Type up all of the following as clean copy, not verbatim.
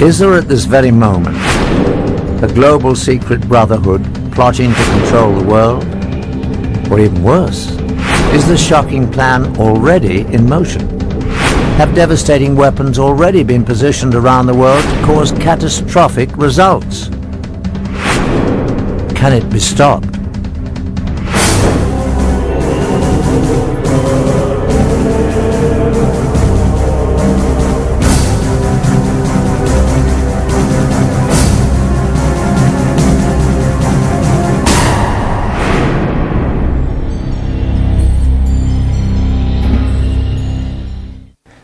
Is there at this very moment a global secret brotherhood plotting to control the world? Or even worse, is the shocking plan already in motion? Have devastating weapons already been positioned around the world to cause catastrophic results? Can it be stopped?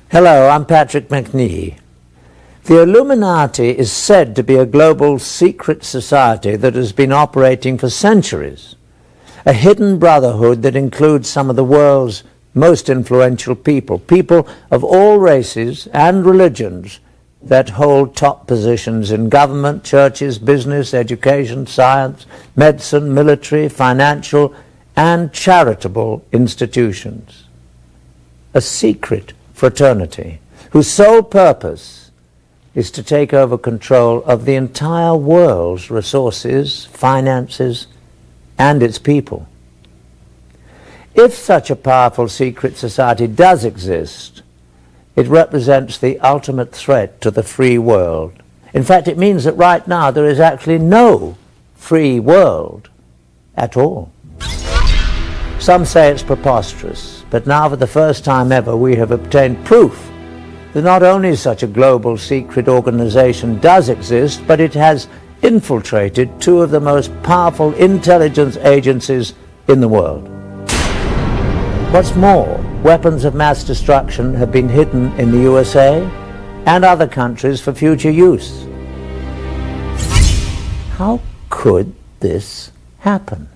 Hello, I'm Patrick McNee. The Illuminati is said to be a global secret society that has been operating for centuries, a hidden brotherhood that includes some of the world's most influential people, people of all races and religions that hold top positions in government, churches, business, education, science, medicine, military, financial, and charitable institutions. A secret fraternity whose sole purpose is to take over control of the entire world's resources, finances, and its people. If such a powerful secret society does exist, it represents the ultimate threat to the free world. In fact, it means that right now there is actually no free world at all. Some say it's preposterous, but now for the first time ever we have obtained proof that not only such a global secret organization does exist, but it has infiltrated two of the most powerful intelligence agencies in the world. What's more, weapons of mass destruction have been hidden in the USA and other countries for future use. How could this happen?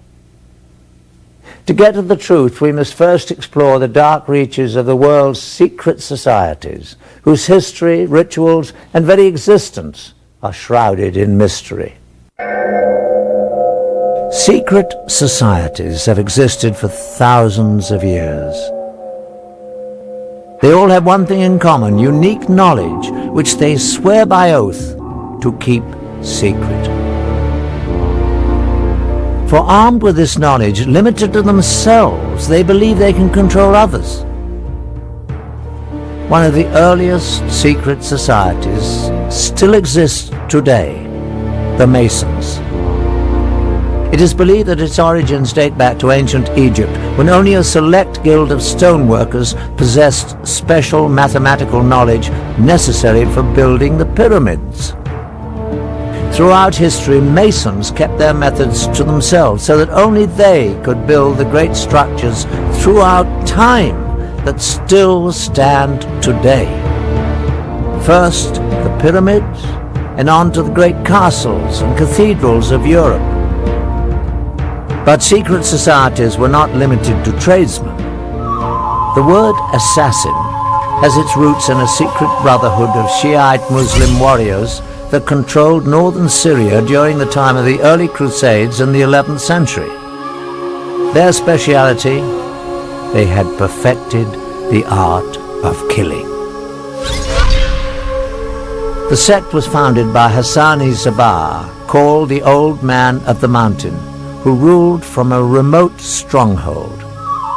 To get to the truth, we must first explore the dark reaches of the world's secret societies, whose history, rituals, and very existence are shrouded in mystery. Secret societies have existed for thousands of years. They all have one thing in common: unique knowledge, which they swear by oath to keep secret. For armed with this knowledge, limited to themselves, they believe they can control others. One of the earliest secret societies still exists today, the Masons. It is believed that its origins date back to ancient Egypt, when only a select guild of stoneworkers possessed special mathematical knowledge necessary for building the pyramids. Throughout history, Masons kept their methods to themselves so that only they could build the great structures throughout time that still stand today. First, the pyramids, and on to the great castles and cathedrals of Europe. But secret societies were not limited to tradesmen. The word assassin has its roots in a secret brotherhood of Shiite Muslim warriors that controlled northern Syria during the time of the early Crusades in the 11th century. Their speciality, they had perfected the art of killing. The sect was founded by Hassan-i-Sabah, called the Old Man of the Mountain, who ruled from a remote stronghold.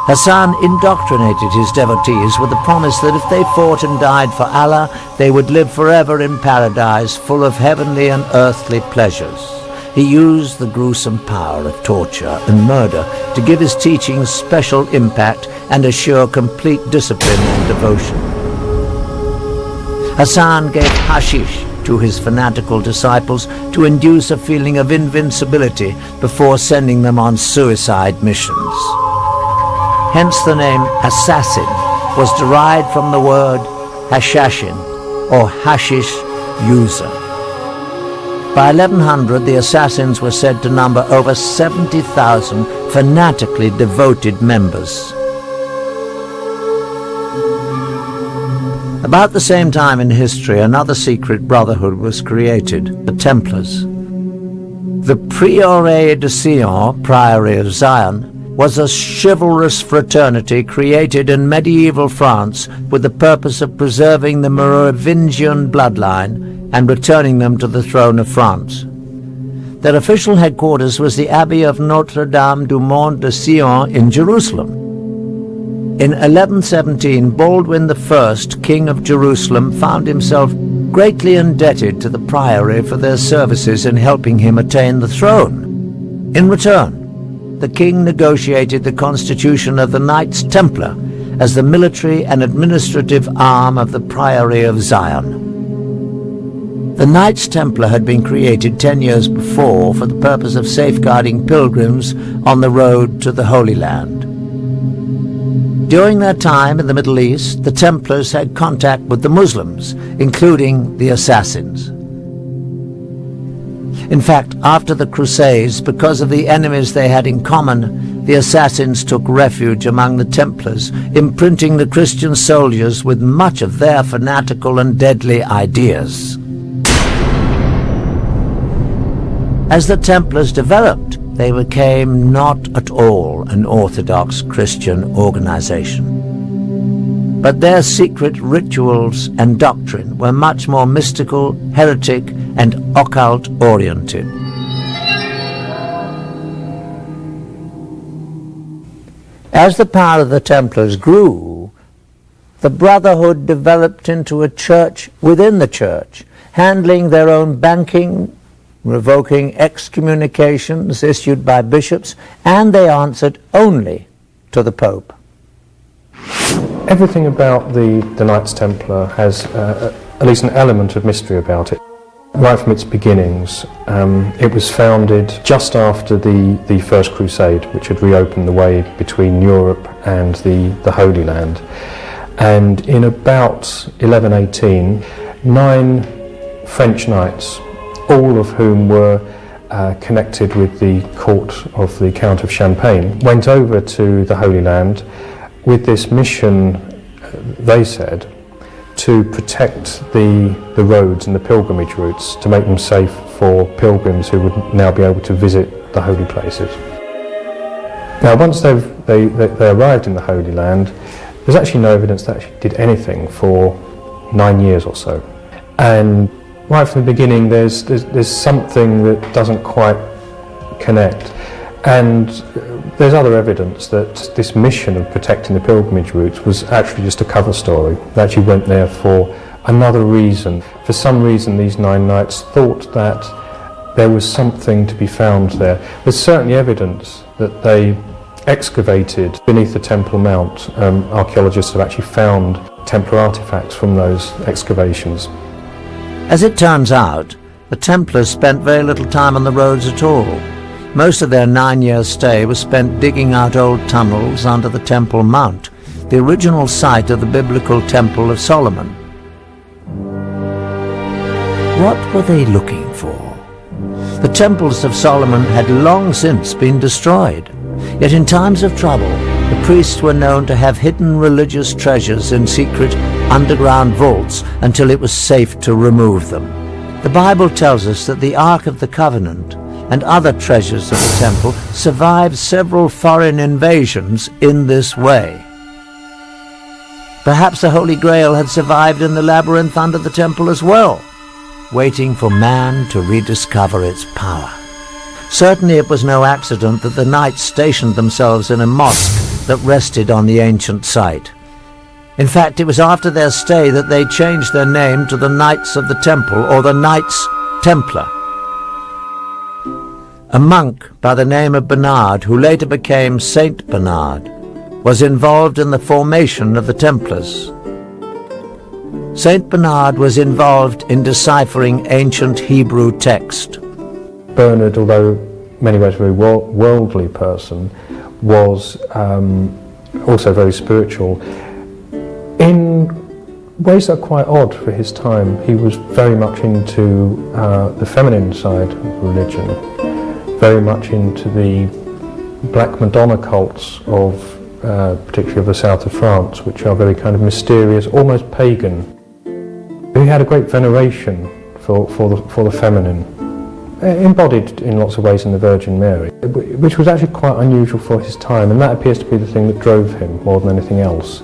Hassan indoctrinated his devotees with the promise that if they fought and died for Allah, they would live forever in paradise full of heavenly and earthly pleasures. He used the gruesome power of torture and murder to give his teachings special impact and assure complete discipline and devotion. Hassan gave hashish to his fanatical disciples to induce a feeling of invincibility before sending them on suicide missions. Hence the name assassin was derived from the word hashashin, or hashish user. By 1100, the assassins were said to number over 70,000 fanatically devoted members. About the same time in history, another secret brotherhood was created, the Templars. The Prieuré de Sion, Priory of Zion, was a chivalrous fraternity created in medieval France with the purpose of preserving the Merovingian bloodline and returning them to the throne of France. Their official headquarters was the Abbey of Notre-Dame du Mont de Sion in Jerusalem. In 1117, Baldwin I, King of Jerusalem, found himself greatly indebted to the priory for their services in helping him attain the throne. In return, the king negotiated the constitution of the Knights Templar as the military and administrative arm of the Priory of Zion. The Knights Templar had been created 10 years before for the purpose of safeguarding pilgrims on the road to the Holy Land. During their time in the Middle East, the Templars had contact with the Muslims, including the Assassins. In fact, after the Crusades, because of the enemies they had in common, the Assassins took refuge among the Templars, imprinting the Christian soldiers with much of their fanatical and deadly ideas. As the Templars developed, they became not at all an orthodox Christian organization. But their secret rituals and doctrine were much more mystical, heretic, and occult-oriented. As the power of the Templars grew, the Brotherhood developed into a church within the church, handling their own banking, revoking excommunications issued by bishops, and they answered only to the Pope. Everything about the Knights Templar has at least an element of mystery about it. Right from its beginnings, it was founded just after the First Crusade, which had reopened the way between Europe and the Holy Land. And in about 1118, 9 French knights, all of whom were connected with the court of the Count of Champagne, went over to the Holy Land with this mission, they said, to protect the roads and the pilgrimage routes, to make them safe for pilgrims who would now be able to visit the holy places. Now, once they arrived in the Holy Land, there's actually no evidence that actually did anything for 9 years or so. And right from the beginning, there's something that doesn't quite connect, and there's other evidence that this mission of protecting the pilgrimage routes was actually just a cover story. They actually went there for another reason. For some reason, these 9 knights thought that there was something to be found there. There's certainly evidence that they excavated beneath the Temple Mount. Archaeologists have actually found Templar artifacts from those excavations. As it turns out, the Templars spent very little time on the roads at all. Most of their 9-year stay was spent digging out old tunnels under the Temple Mount, the original site of the biblical Temple of Solomon. What were they looking for? The temples of Solomon had long since been destroyed, yet in times of trouble, the priests were known to have hidden religious treasures in secret underground vaults until it was safe to remove them. The Bible tells us that the Ark of the Covenant and other treasures of the temple survived several foreign invasions in this way. Perhaps the Holy Grail had survived in the labyrinth under the temple as well, waiting for man to rediscover its power. Certainly it was no accident that the knights stationed themselves in a mosque that rested on the ancient site. In fact, it was after their stay that they changed their name to the Knights of the Temple, or the Knights Templar. A monk by the name of Bernard, who later became Saint Bernard, was involved in the formation of the Templars. Saint Bernard was involved in deciphering ancient Hebrew text. Bernard, although in many ways a very worldly person, was also very spiritual. In ways that are quite odd for his time, he was very much into the feminine side of religion, very much into the Black Madonna cults of, particularly of the south of France, which are very kind of mysterious, almost pagan. He had a great veneration for the feminine, embodied in lots of ways in the Virgin Mary, which was actually quite unusual for his time, and that appears to be the thing that drove him more than anything else.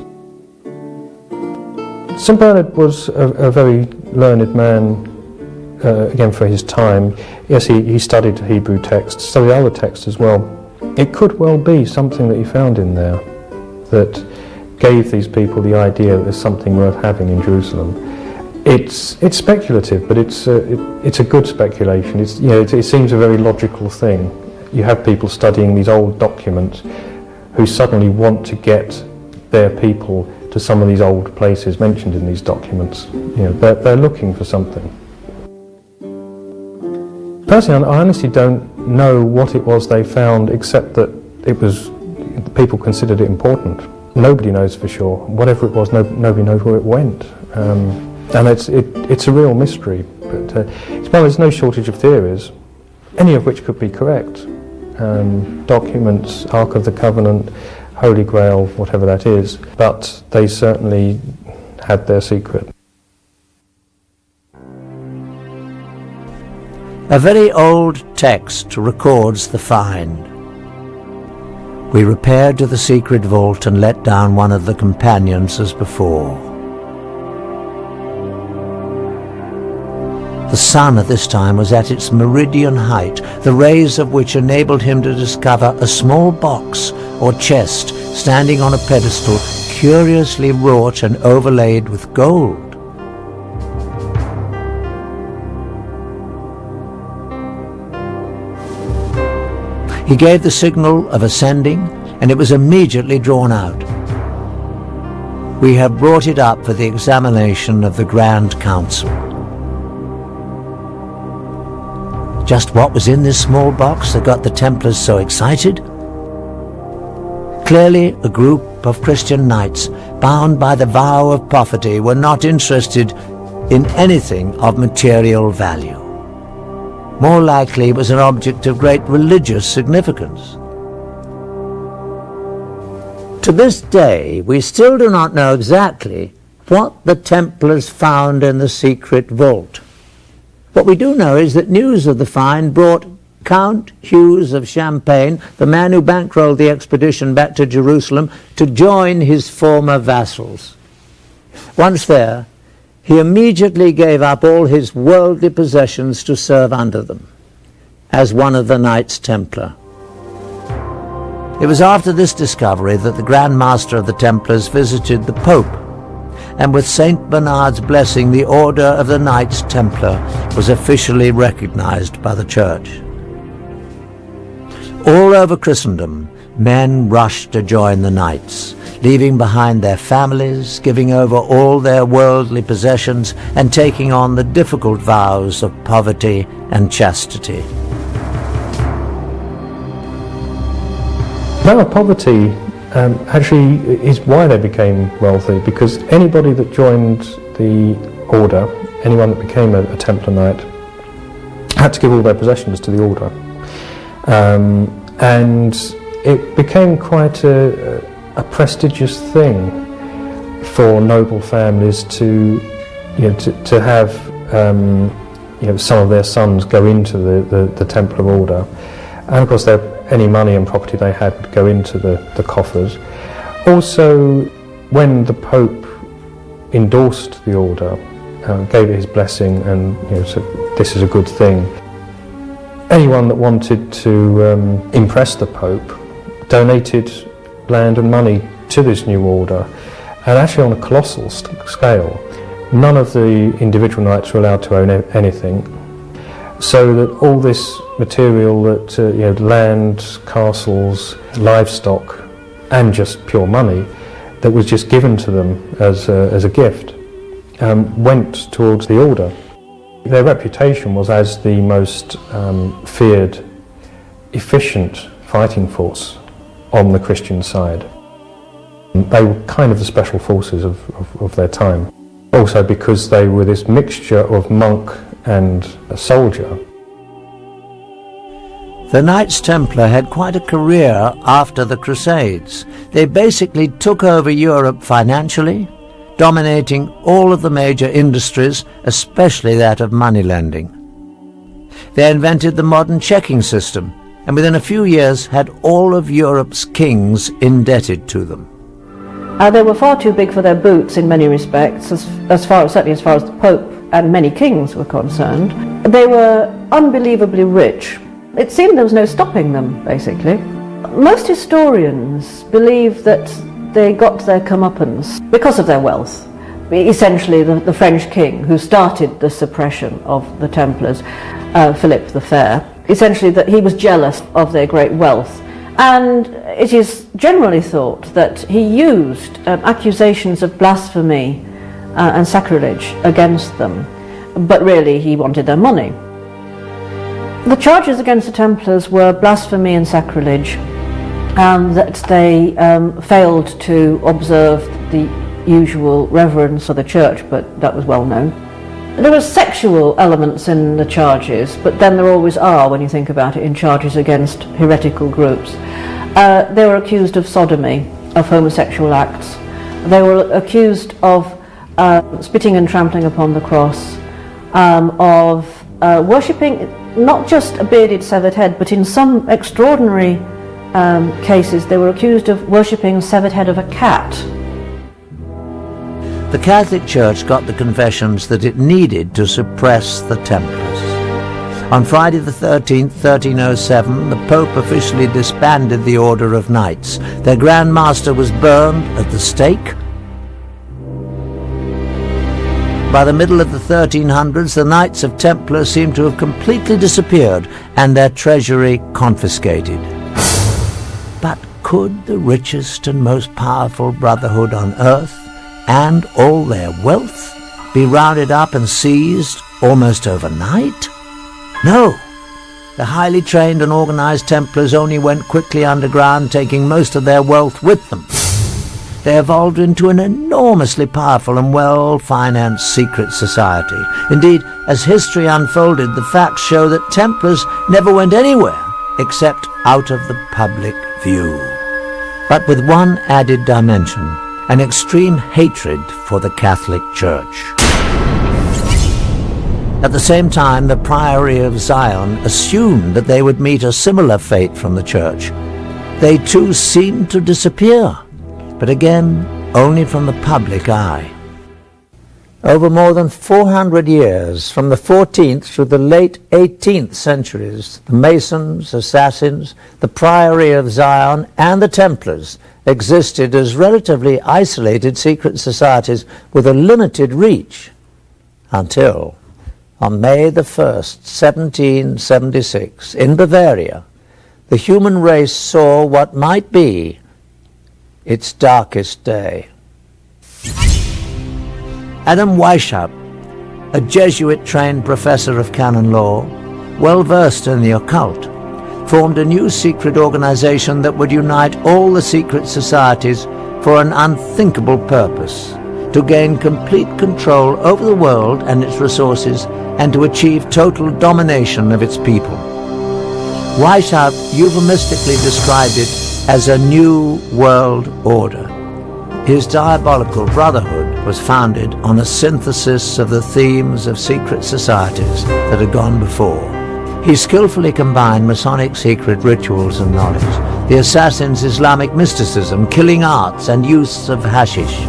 St Bernard was a very learned man again for his time, yes, he studied Hebrew texts, studied other texts as well. It could well be something that he found in there that gave these people the idea that there's something worth having in Jerusalem. It's speculative, but it's a good speculation. It seems a very logical thing. You have people studying these old documents who suddenly want to get their people to some of these old places mentioned in these documents. They're looking for something. Personally, I honestly don't know what it was they found, except that people considered it important. Nobody knows for sure. Whatever it was, nobody knows where it went. And it's a real mystery. But there's no shortage of theories, any of which could be correct. Documents, Ark of the Covenant, Holy Grail, whatever that is, but they certainly had their secret. A very old text records the find. We repaired to the secret vault and let down one of the companions as before. The sun at this time was at its meridian height, the rays of which enabled him to discover a small box or chest standing on a pedestal curiously wrought and overlaid with gold. He gave the signal of ascending, and it was immediately drawn out. We have brought it up for the examination of the Grand Council. Just what was in this small box that got the Templars so excited? Clearly, a group of Christian knights, bound by the vow of poverty, were not interested in anything of material value. More likely it was an object of great religious significance. To this day, we still do not know exactly what the Templars found in the secret vault. What we do know is that news of the find brought Count Hughes of Champagne, the man who bankrolled the expedition back to Jerusalem, to join his former vassals. Once there, he immediately gave up all his worldly possessions to serve under them, as one of the Knights Templar. It was after this discovery that the Grand Master of the Templars visited the Pope, and with Saint Bernard's blessing, the Order of the Knights Templar was officially recognized by the Church. All over Christendom, men rushed to join the Knights, leaving behind their families, giving over all their worldly possessions, and taking on the difficult vows of poverty and chastity. Vow of poverty actually is why they became wealthy, because anybody that joined the order, anyone that became a Templar Knight, had to give all their possessions to the order. And it became quite a prestigious thing for noble families to have some of their sons go into the Templar order, and of course any money and property they had would go into the coffers. Also, when the Pope endorsed the order, gave it his blessing, and said this is a good thing, anyone that wanted to impress the Pope donated land and money to this new order, and actually on a colossal scale. None of the individual knights were allowed to own anything, so that all this material, that land, castles, livestock, and just pure money that was just given to them as a gift, went towards the order. Their reputation was as the most feared, efficient fighting force on the Christian side. They were kind of the special forces of their time. Also because they were this mixture of monk and a soldier. The Knights Templar had quite a career after the Crusades. They basically took over Europe financially, dominating all of the major industries, especially that of moneylending. They invented the modern checking system, and within a few years had all of Europe's kings indebted to them. They were far too big for their boots in many respects, certainly as far as the Pope and many kings were concerned. They were unbelievably rich. It seemed there was no stopping them, basically. Most historians believe that they got their comeuppance because of their wealth. Essentially, the French king who started the suppression of the Templars, Philip the Fair, essentially that he was jealous of their great wealth. And it is generally thought that he used accusations of blasphemy and sacrilege against them, but really he wanted their money. The charges against the Templars were blasphemy and sacrilege, and that they failed to observe the usual reverence for the church, but that was well known. There were sexual elements in the charges, but then there always are when you think about it in charges against heretical groups. They were accused of sodomy, of homosexual acts. They were accused of spitting and trampling upon the cross, of worshipping not just a bearded severed head, but in some extraordinary cases they were accused of worshipping the severed head of a cat. The Catholic Church got the confessions that it needed to suppress the Templars. On Friday the 13th, 1307, the Pope officially disbanded the Order of Knights. Their Grand Master was burned at the stake. By the middle of the 1300s, the Knights of Templar seemed to have completely disappeared and their treasury confiscated. But could the richest and most powerful brotherhood on earth and all their wealth be rounded up and seized almost overnight? No. The highly trained and organized Templars only went quickly underground, taking most of their wealth with them. They evolved into an enormously powerful and well-financed secret society. Indeed, as history unfolded, the facts show that Templars never went anywhere except out of the public view. But with one added dimension: an extreme hatred for the Catholic Church. At the same time, the Priory of Zion assumed that they would meet a similar fate from the Church. They too seemed to disappear, but again, only from the public eye. Over more than 400 years, from the 14th through the late 18th centuries, the Masons, Assassins, the Priory of Zion, and the Templars existed as relatively isolated secret societies with a limited reach, until on May the 1st, 1776, in Bavaria, the human race saw what might be its darkest day. Adam Weishaupt, a Jesuit-trained professor of canon law, well-versed in the occult, formed a new secret organization that would unite all the secret societies for an unthinkable purpose: to gain complete control over the world and its resources, and to achieve total domination of its people. Weishaupt euphemistically described it as a new world order. His diabolical brotherhood was founded on a synthesis of the themes of secret societies that had gone before. He skillfully combined Masonic secret rituals and knowledge, the Assassins' Islamic mysticism, killing arts, and use of hashish,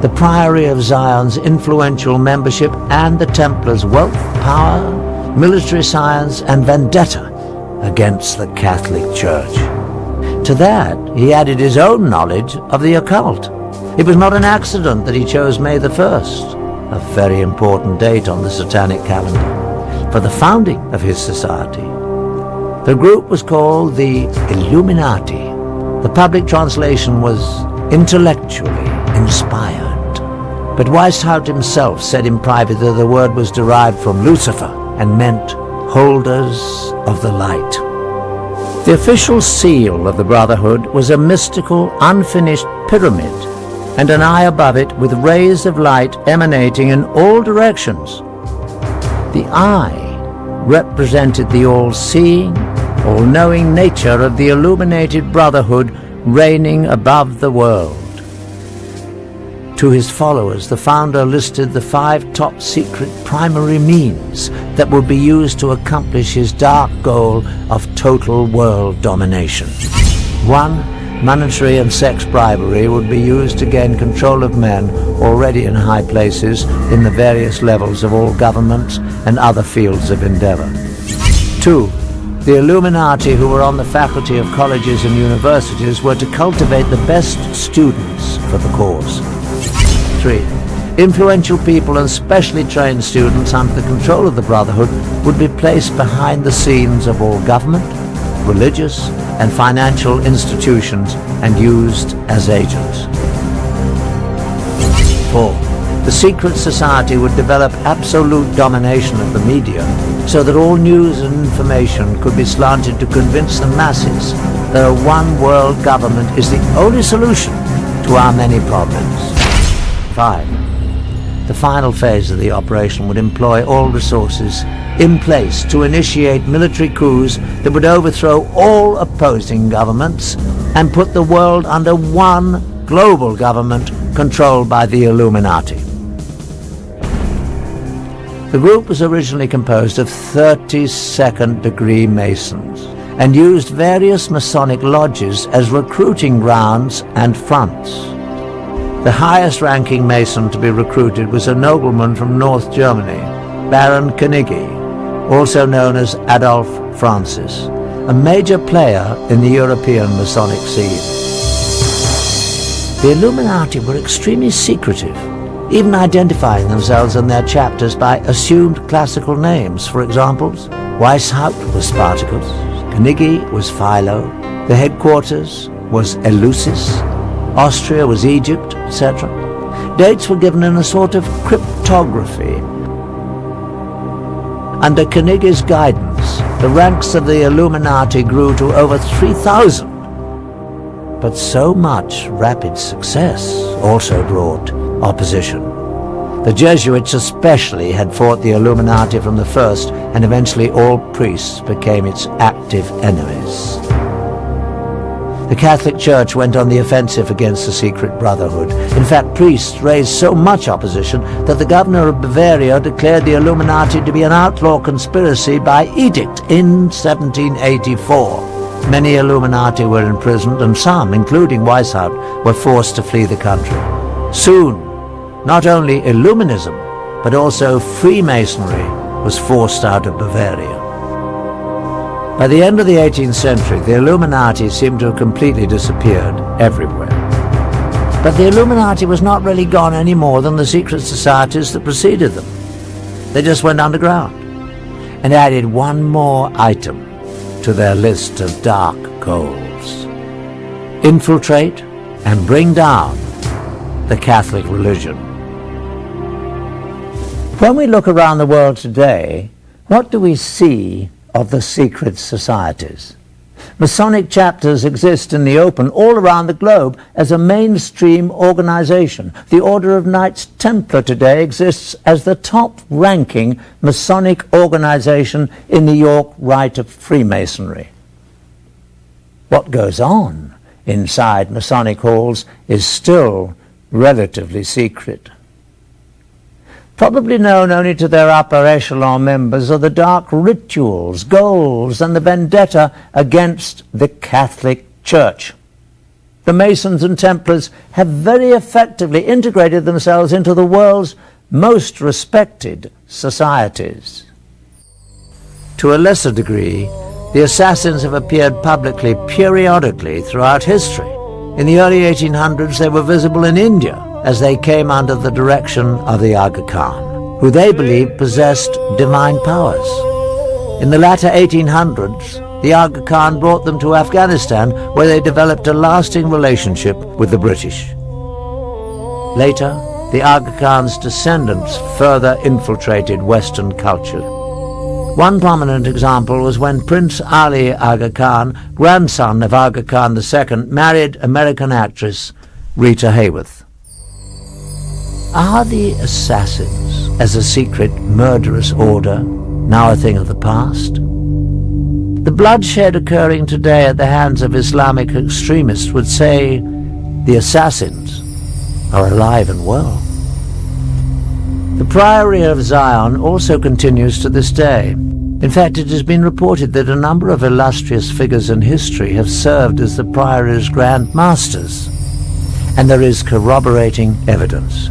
the Priory of Zion's influential membership, and the Templars' wealth, power, military science, and vendetta against the Catholic Church. To that, he added his own knowledge of the occult. It was not an accident that he chose May the 1st, a very important date on the satanic calendar, for the founding of his society. The group was called the Illuminati. The public translation was intellectually inspired. But Weishaupt himself said in private that the word was derived from Lucifer and meant holders of the light. The official seal of the Brotherhood was a mystical, unfinished pyramid, and an eye above it with rays of light emanating in all directions. The eye represented the all-seeing, all-knowing nature of the illuminated Brotherhood reigning above the world. To his followers, the founder listed the 5 top secret primary means that would be used to accomplish his dark goal of total world domination. 1. monetary and sex bribery would be used to gain control of men already in high places in the various levels of all governments and other fields of endeavor. 2. The Illuminati who were on the faculty of colleges and universities were to cultivate the best students for the cause. 3. Influential people and specially trained students under the control of the Brotherhood would be placed behind the scenes of all government, religious and financial institutions and used as agents. 4. The secret society would develop absolute domination of the media so that all news and information could be slanted to convince the masses that a one-world government is the only solution to our many problems. 5. The final phase of the operation would employ all resources in place to initiate military coups that would overthrow all opposing governments and put the world under one global government controlled by the Illuminati. The group was originally composed of 32nd-degree Masons and used various Masonic lodges as recruiting grounds and fronts. The highest-ranking Mason to be recruited was a nobleman from North Germany, Baron Carnegie, also known as Adolf Francis, a major player in the European Masonic scene. The Illuminati were extremely secretive, even identifying themselves and their chapters by assumed classical names. For example, Weishaupt was Spartacus, Carnegie was Philo, the headquarters was Eleusis, Austria was Egypt, etc. Dates were given in a sort of cryptography. Under Carnegie's guidance, the ranks of the Illuminati grew to over 3,000. But so much rapid success also brought opposition. The Jesuits especially had fought the Illuminati from the first, and eventually all priests became its active enemies. The Catholic Church went on the offensive against the secret brotherhood. In fact, priests raised so much opposition that the governor of Bavaria declared the Illuminati to be an outlaw conspiracy by edict in 1784. Many Illuminati were imprisoned, and some, including Weishaupt, were forced to flee the country. Soon, not only Illuminism, but also Freemasonry was forced out of Bavaria. By the end of the 18th century, the Illuminati seemed to have completely disappeared everywhere. But the Illuminati was not really gone any more than the secret societies that preceded them. They just went underground and added one more item to their list of dark goals: infiltrate and bring down the Catholic religion. When we look around the world today, what do we see of the secret societies? Masonic chapters exist in the open all around the globe as a mainstream organization. The Order of Knights Templar today exists as the top-ranking Masonic organization in the York Rite of Freemasonry. What goes on inside Masonic halls is still relatively secret. Probably known only to their upper echelon members are the dark rituals, goals, and the vendetta against the Catholic Church. The Masons and Templars have very effectively integrated themselves into the world's most respected societies. To a lesser degree, the assassins have appeared publicly periodically throughout history. In the early 1800s, they were visible in India as they came under the direction of the Aga Khan, who they believed possessed divine powers. In the latter 1800s, the Aga Khan brought them to Afghanistan, where they developed a lasting relationship with the British. Later, the Aga Khan's descendants further infiltrated Western culture. One prominent example was when Prince Ali Aga Khan, grandson of Aga Khan II, married American actress Rita Hayworth. Are the assassins, as a secret murderous order, now a thing of the past? The bloodshed occurring today at the hands of Islamic extremists would say the assassins are alive and well. The Priory of Zion also continues to this day. In fact, it has been reported that a number of illustrious figures in history have served as the Priory's Grand Masters, and there is corroborating evidence.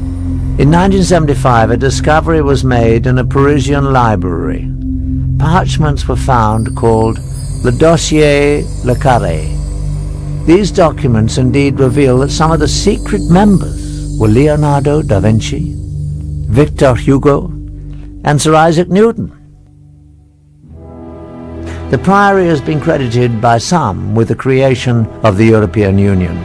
In 1975, a discovery was made in a Parisian library. Parchments were found called Le Dossier Le Carré. These documents indeed reveal that some of the secret members were Leonardo da Vinci, Victor Hugo, and Sir Isaac Newton. The Priory has been credited by some with the creation of the European Union.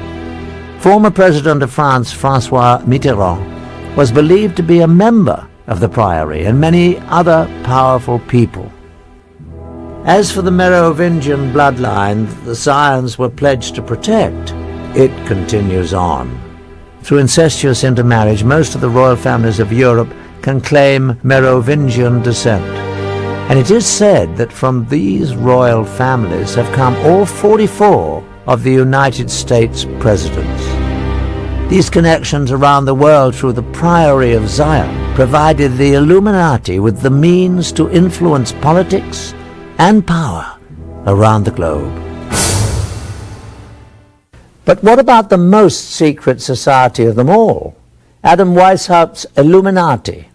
Former President of France, François Mitterrand, was believed to be a member of the Priory, and many other powerful people. As for the Merovingian bloodline that the Scions were pledged to protect, it continues on. Through incestuous intermarriage, most of the royal families of Europe can claim Merovingian descent. And it is said that from these royal families have come all 44 of the United States presidents. These connections around the world through the Priory of Zion provided the Illuminati with the means to influence politics and power around the globe. But what about the most secret society of them all? Adam Weishaupt's Illuminati,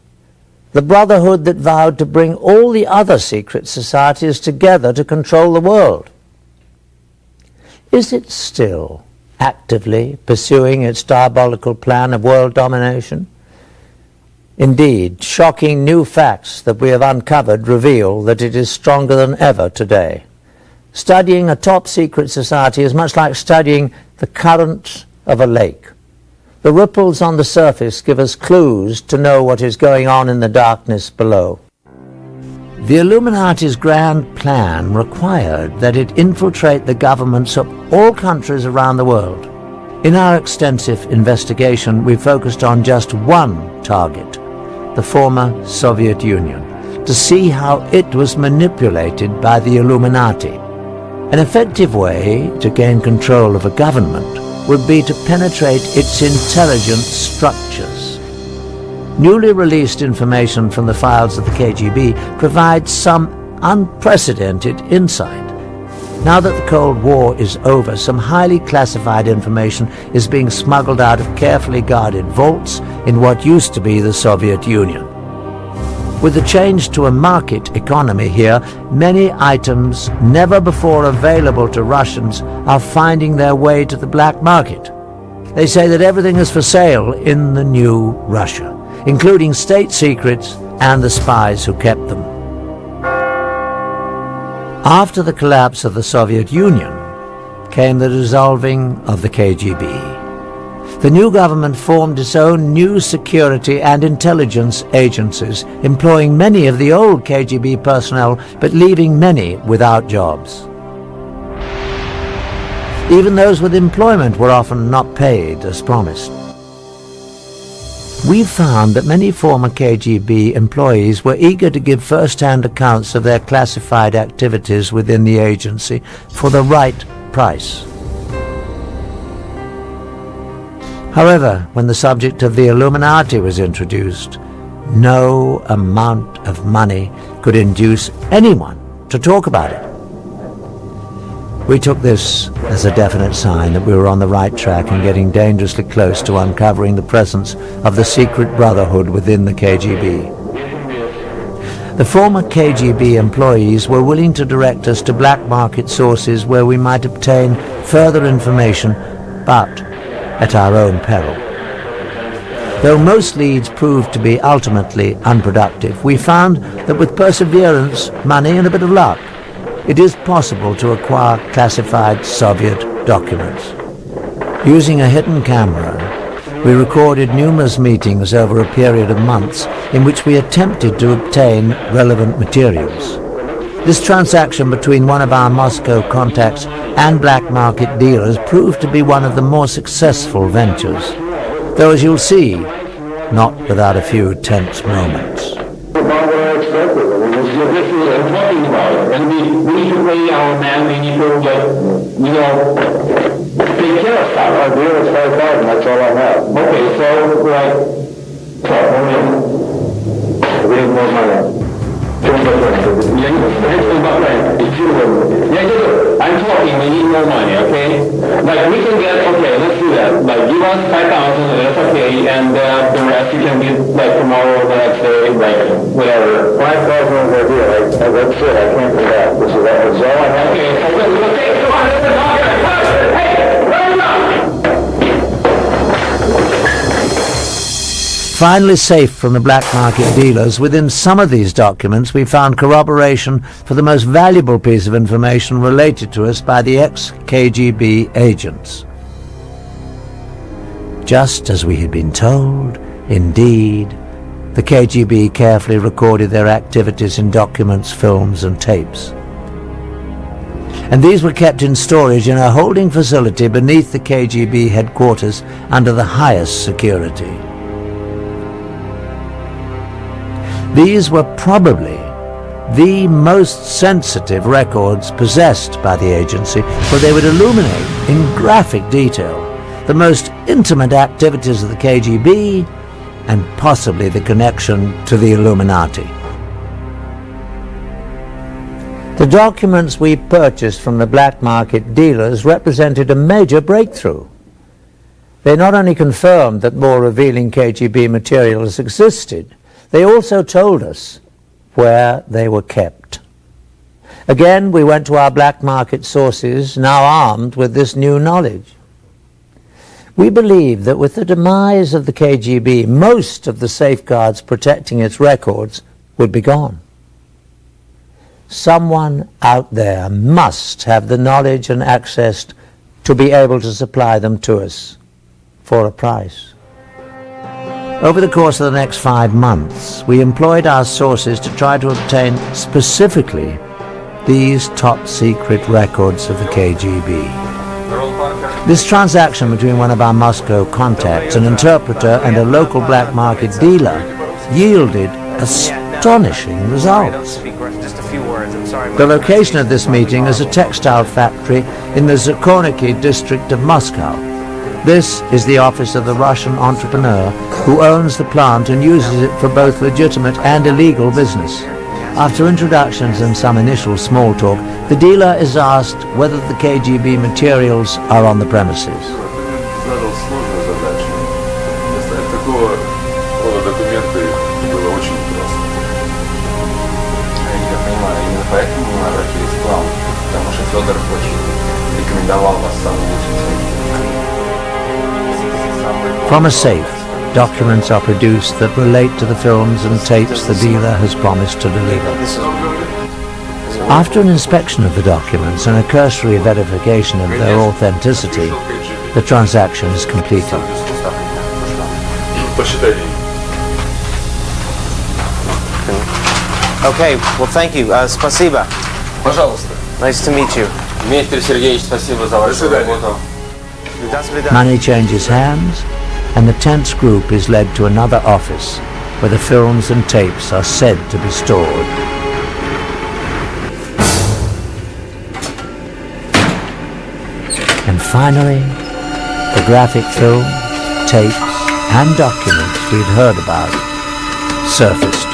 the brotherhood that vowed to bring all the other secret societies together to control the world. Is it still actively pursuing its diabolical plan of world domination? Indeed, shocking new facts that we have uncovered reveal that it is stronger than ever today. Studying a top-secret society is much like studying the currents of a lake. The ripples on the surface give us clues to know what is going on in the darkness below. The Illuminati's grand plan required that it infiltrate the governments of all countries around the world. In our extensive investigation, we focused on just one target, the former Soviet Union, to see how it was manipulated by the Illuminati. An effective way to gain control of a government would be to penetrate its intelligence structures. Newly released information from the files of the KGB provides some unprecedented insight. Now that the Cold War is over, some highly classified information is being smuggled out of carefully guarded vaults in what used to be the Soviet Union. With the change to a market economy here, many items never before available to Russians are finding their way to the black market. They say that everything is for sale in the new Russia, including state secrets and the spies who kept them. After the collapse of the Soviet Union came the dissolving of the KGB. The new government formed its own new security and intelligence agencies, employing many of the old KGB personnel, but leaving many without jobs. Even those with employment were often not paid as promised. We found that many former KGB employees were eager to give first-hand accounts of their classified activities within the agency for the right price. However, when the subject of the Illuminati was introduced, no amount of money could induce anyone to talk about it. We took this as a definite sign that we were on the right track and getting dangerously close to uncovering the presence of the secret brotherhood within the KGB. The former KGB employees were willing to direct us to black market sources where we might obtain further information, but at our own peril. Though most leads proved to be ultimately unproductive, we found that with perseverance, money, and a bit of luck, it is possible to acquire classified Soviet documents. Using a hidden camera, we recorded numerous meetings over a period of months in which we attempted to obtain relevant materials. This transaction between one of our Moscow contacts and black market dealers proved to be one of the more successful ventures, though as you'll see, not without a few tense moments. And we should pay our man, we need to take care of stuff. Our deal is 5,000, that's all I have. Okay, so, right, so, we need more money. I'm talking, we need more money, okay? Like, we can get, okay, let's do that. Like, give us 5,000, that's okay, and the rest you can get, like, tomorrow, the next day, like, whatever. 5,000 is the idea, like, that's it, I can't do that. This is all I have. Okay, so we'll take 200, hey, run it up! Finally safe from the black market dealers, within some of these documents we found corroboration for the most valuable piece of information related to us by the ex-KGB agents. Just as we had been told, indeed, the KGB carefully recorded their activities in documents, films and tapes. And these were kept in storage in a holding facility beneath the KGB headquarters under the highest security. These were probably the most sensitive records possessed by the agency, for they would illuminate in graphic detail the most intimate activities of the KGB and possibly the connection to the Illuminati. The documents we purchased from the black market dealers represented a major breakthrough. They not only confirmed that more revealing KGB materials existed, they also told us where they were kept. Again, we went to our black market sources, now armed with this new knowledge. We believed that with the demise of the KGB, most of the safeguards protecting its records would be gone. Someone out there must have the knowledge and access to be able to supply them to us for a price. Over the course of the next 5 months, we employed our sources to try to obtain specifically these top-secret records of the KGB. This transaction between one of our Moscow contacts, an interpreter, and a local black market dealer yielded astonishing results. The location of this meeting is a textile factory in the Zakorniki district of Moscow. This is the office of the Russian entrepreneur who owns the plant and uses it for both legitimate and illegal business. After introductions and some initial small talk, the dealer is asked whether the KGB materials are on the premises. From a safe, documents are produced that relate to the films and tapes the dealer has promised to deliver. After an inspection of the documents and a cursory verification of their authenticity, the transaction is completed. Okay, well, thank you. Спасибо. Пожалуйста. Nice to meet you. Дмитрий Сергеевич, спасибо за вашу работу. Money changes hands, and the tense group is led to another office where the films and tapes are said to be stored. And finally, the graphic film, tapes, and documents we'd heard about surfaced.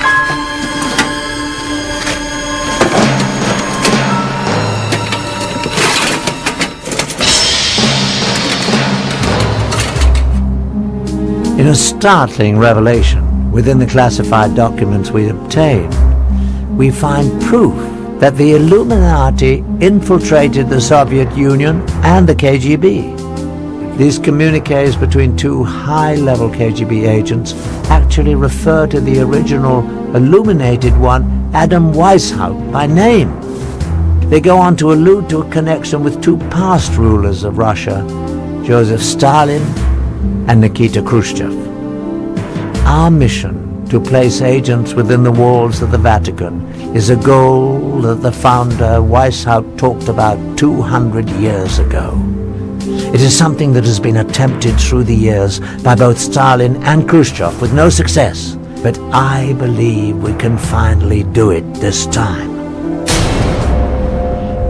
In a startling revelation within the classified documents we obtained, we find proof that the Illuminati infiltrated the Soviet Union and the KGB. These communiques between two high-level KGB agents actually refer to the original illuminated one, Adam Weishaupt, by name. They go on to allude to a connection with two past rulers of Russia, Joseph Stalin and Nikita Khrushchev. Our mission to place agents within the walls of the Vatican is a goal that the founder Weishaupt talked about 200 years ago. It is something that has been attempted through the years by both Stalin and Khrushchev with no success, but I believe we can finally do it this time.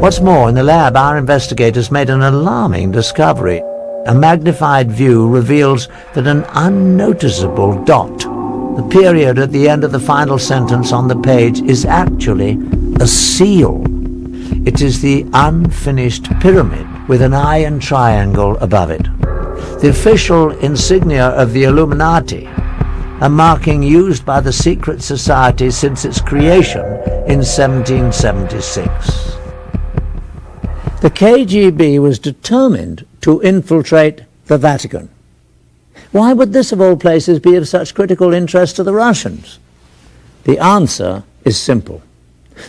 What's more, in the lab our investigators made an alarming discovery. A magnified view reveals that an unnoticeable dot The period at the end of the final sentence on the page is actually a seal. It is the unfinished pyramid with an eye and triangle above it. The official insignia of the Illuminati, a marking used by the secret society since its creation in 1776. The KGB was determined to infiltrate the Vatican. Why would this of all places be of such critical interest to the Russians? The answer is simple.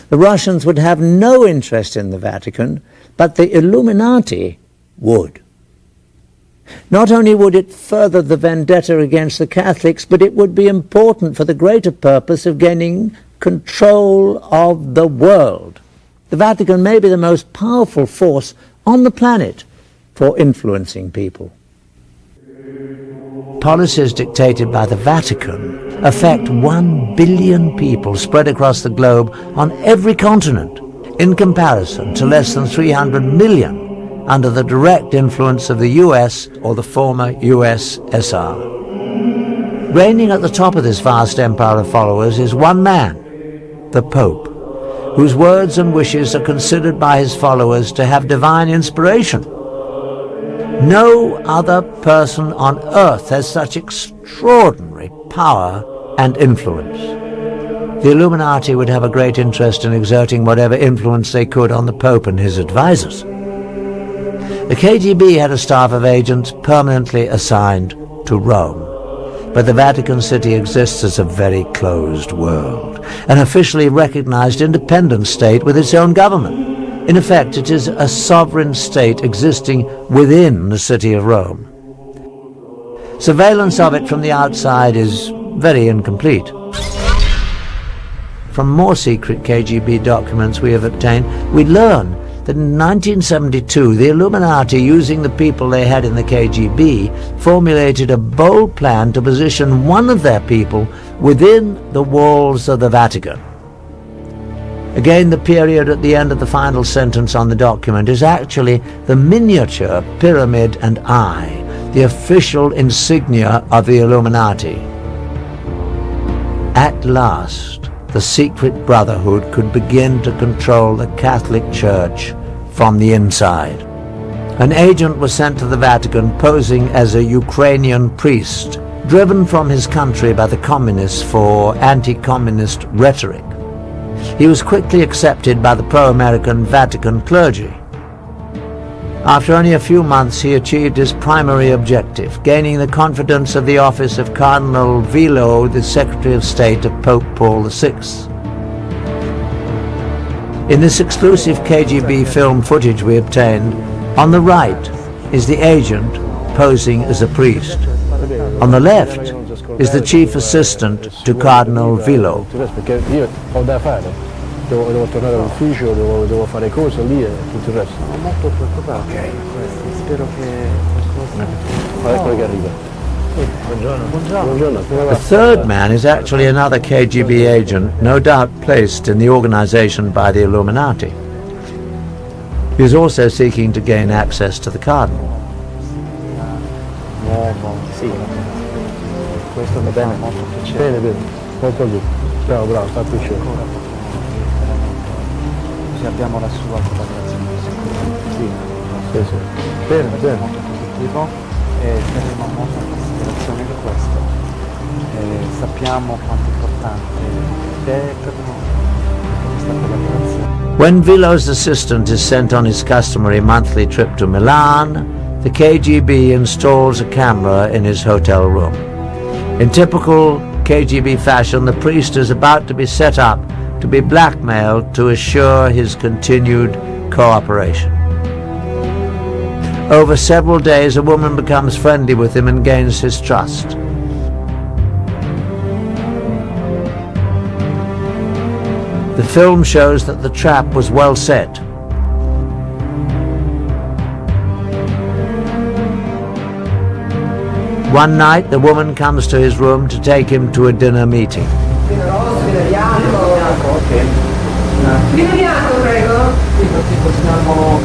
The Russians would have no interest in the Vatican, but the Illuminati would. Not only would it further the vendetta against the Catholics, but it would be important for the greater purpose of gaining control of the world. The Vatican may be the most powerful force on the planet for influencing people. Policies dictated by the Vatican affect 1 billion people spread across the globe on every continent, in comparison to less than 300 million under the direct influence of the US or the former USSR. Reigning at the top of this vast empire of followers is one man, the Pope, whose words and wishes are considered by his followers to have divine inspiration. No other person on earth has such extraordinary power and influence. The Illuminati would have a great interest in exerting whatever influence they could on the Pope and his advisors. The KGB had a staff of agents permanently assigned to Rome, but the Vatican City exists as a very closed world, an officially recognized independent state with its own government. In effect, it is a sovereign state existing within the city of Rome. Surveillance of it from the outside is very incomplete. From more secret KGB documents we have obtained, we learn that in 1972, the Illuminati, using the people they had in the KGB, formulated a bold plan to position one of their people within the walls of the Vatican. Again, the period at the end of the final sentence on the document is actually the miniature pyramid and eye, the official insignia of the Illuminati. At last, the secret brotherhood could begin to control the Catholic Church from the inside. An agent was sent to the Vatican posing as a Ukrainian priest, driven from his country by the communists for anti-communist rhetoric. He was quickly accepted by the pro-American Vatican clergy. After only a few months, he achieved his primary objective, gaining the confidence of the office of Cardinal Vilo, the Secretary of State of Pope Paul VI. In this exclusive KGB film footage we obtained, on the right is the agent posing as a priest. On the left is the chief assistant to Cardinal Vilo. Devo tornare all'ufficio, devo fare cose lì e tutto il resto. Sono molto preoccupato. Ok. Spero che qualcosa... Ecco che arriva. Buongiorno. The third man is actually another KGB agent, no doubt placed in the organization by the Illuminati. He is also seeking to gain access to the cardinal. Nuovo, sì. Questo mi fa molto piacere. Bene, molto bene. Bravo, sta piacere. Abbiamo la sua collaborazione Sì. Bene. Molto positivo e terremo molto in considerazione di questo. Sappiamo quanto importante è per noi questa collaborazione. When Vilo's assistant is sent on his customary monthly trip to Milan, the KGB installs a camera in his hotel room. In typical KGB fashion, the priest is about to be set up to be blackmailed to assure his continued cooperation. Over several days, a woman becomes friendly with him and gains his trust. The film shows that the trap was well set. One night, the woman comes to his room to take him to a dinner meeting. Vino bianco, prego. Sì, così possiamo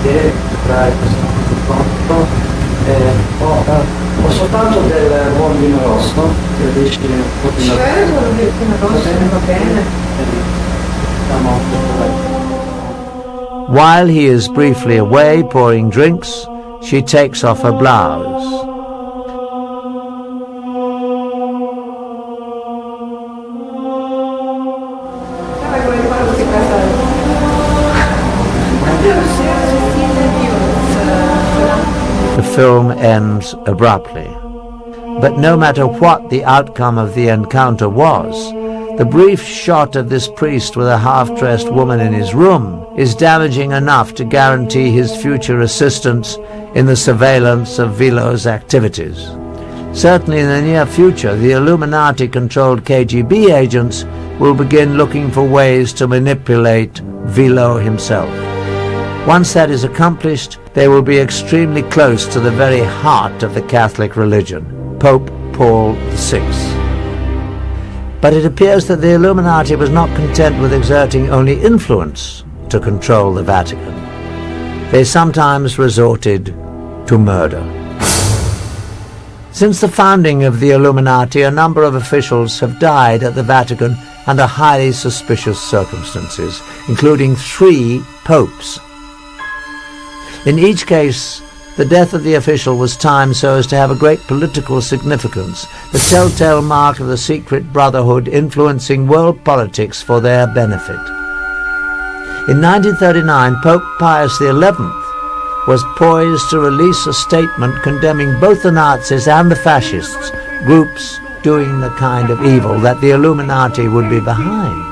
vedere, trarre questo confronto. Ho soltanto del buon vino rosso, che riesci un po' di Ci vuole buon vino rosso, va bene. While he is briefly away pouring drinks, she takes off her blouse. The film ends abruptly. But no matter what the outcome of the encounter was, the brief shot of this priest with a half-dressed woman in his room is damaging enough to guarantee his future assistance in the surveillance of Vilo's activities. Certainly in the near future, the Illuminati-controlled KGB agents will begin looking for ways to manipulate Vilo himself. Once that is accomplished, they will be extremely close to the very heart of the Catholic religion, Pope Paul VI. But it appears that the Illuminati was not content with exerting only influence to control the Vatican. They sometimes resorted to murder. Since the founding of the Illuminati, a number of officials have died at the Vatican under highly suspicious circumstances, including 3 popes. In each case, the death of the official was timed so as to have a great political significance, the telltale mark of the secret brotherhood influencing world politics for their benefit. In 1939, Pope Pius XI was poised to release a statement condemning both the Nazis and the fascists, groups doing the kind of evil that the Illuminati would be behind.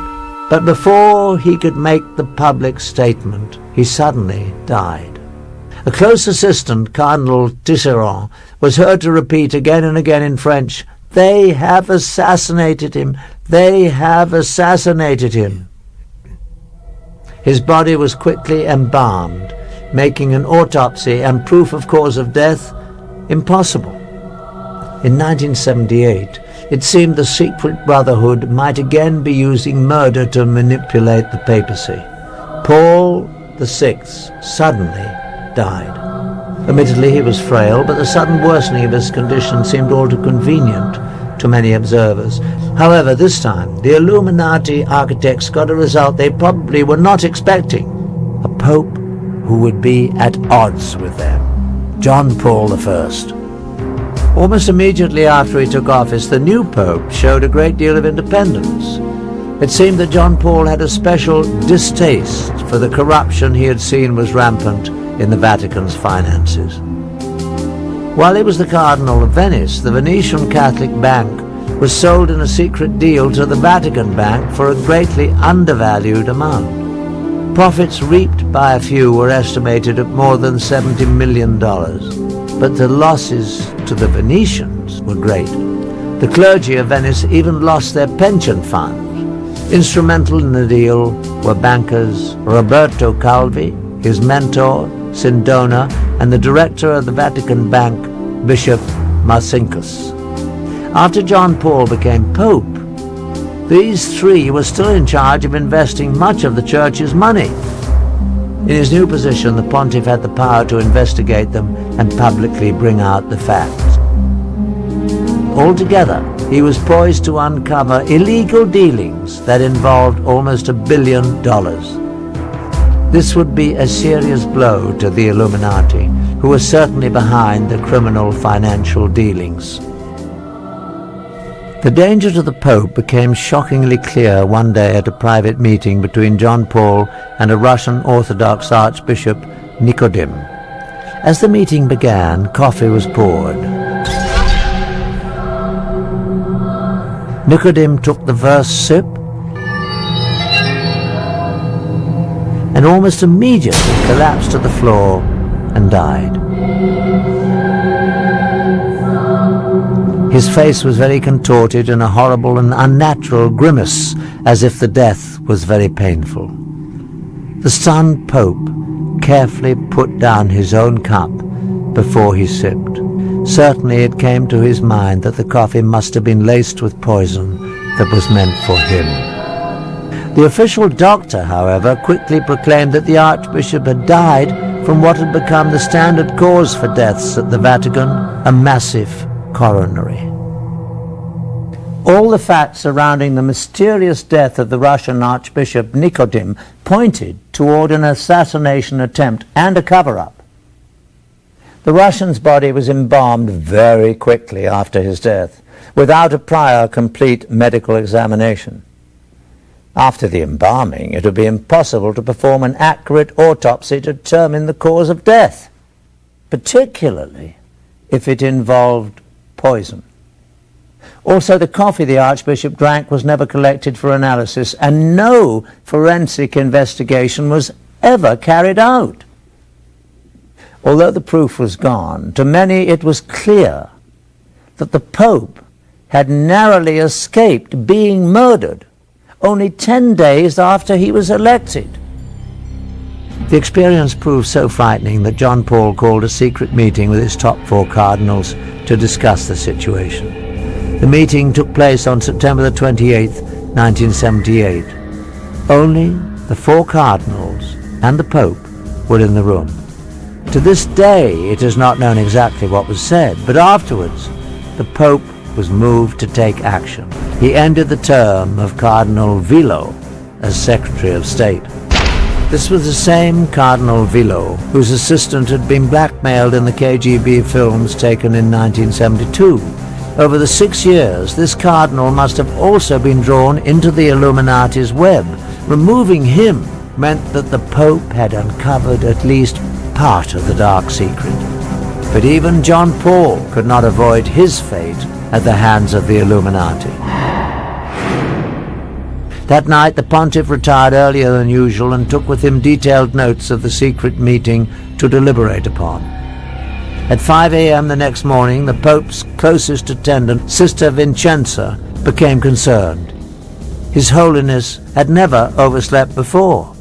But before he could make the public statement, he suddenly died. A close assistant, Cardinal Tisserand, was heard to repeat again and again in French, "They have assassinated him! They have assassinated him!" His body was quickly embalmed, making an autopsy and proof of cause of death impossible. In 1978, it seemed the secret brotherhood might again be using murder to manipulate the papacy. Paul VI suddenly died. Admittedly, he was frail, but the sudden worsening of his condition seemed all too convenient to many observers. However, this time, the Illuminati architects got a result they probably were not expecting: a pope who would be at odds with them, John Paul I. Almost immediately after he took office, the new pope showed a great deal of independence. It seemed that John Paul had a special distaste for the corruption he had seen was rampant in the Vatican's finances. While he was the Cardinal of Venice, the Venetian Catholic Bank was sold in a secret deal to the Vatican Bank for a greatly undervalued amount. Profits reaped by a few were estimated at more than $70 million, but the losses to the Venetians were great. The clergy of Venice even lost their pension funds. Instrumental in the deal were bankers Roberto Calvi, his mentor Sindona, and the director of the Vatican Bank, Bishop Marcinkus. After John Paul became Pope, these 3 were still in charge of investing much of the Church's money. In his new position, the pontiff had the power to investigate them and publicly bring out the facts. Altogether, he was poised to uncover illegal dealings that involved almost $1 billion. This would be a serious blow to the Illuminati, who were certainly behind the criminal financial dealings. The danger to the Pope became shockingly clear one day at a private meeting between John Paul and a Russian Orthodox Archbishop, Nicodim. As the meeting began, coffee was poured. Nicodim took the first sip and almost immediately collapsed to the floor and died. His face was very contorted in a horrible and unnatural grimace, as if the death was very painful. The son Pope carefully put down his own cup before he sipped. Certainly it came to his mind that the coffee must have been laced with poison that was meant for him. The official doctor, however, quickly proclaimed that the Archbishop had died from what had become the standard cause for deaths at the Vatican, a massive coronary. All the facts surrounding the mysterious death of the Russian Archbishop Nikodym pointed toward an assassination attempt and a cover-up. The Russian's body was embalmed very quickly after his death, without a prior complete medical examination. After the embalming, it would be impossible to perform an accurate autopsy to determine the cause of death, particularly if it involved poison. Also, the coffee the Archbishop drank was never collected for analysis, and no forensic investigation was ever carried out. Although the proof was gone, to many it was clear that the Pope had narrowly escaped being murdered only 10 days after he was elected. The experience proved so frightening that John Paul called a secret meeting with his top 4 cardinals to discuss the situation. The meeting took place on September the 28th, 1978. Only the 4 cardinals and the Pope were in the room. To this day, it is not known exactly what was said, but afterwards, the Pope was moved to take action. He ended the term of Cardinal Vilo as Secretary of State. This was the same Cardinal Vilo whose assistant had been blackmailed in the KGB films taken in 1972. Over the 6 years, this cardinal must have also been drawn into the Illuminati's web. Removing him meant that the Pope had uncovered at least part of the dark secret. But even John Paul could not avoid his fate at the hands of the Illuminati. That night, the pontiff retired earlier than usual and took with him detailed notes of the secret meeting to deliberate upon. At 5 a.m. the next morning, the Pope's closest attendant, Sister Vincenza, became concerned. His Holiness had never overslept before.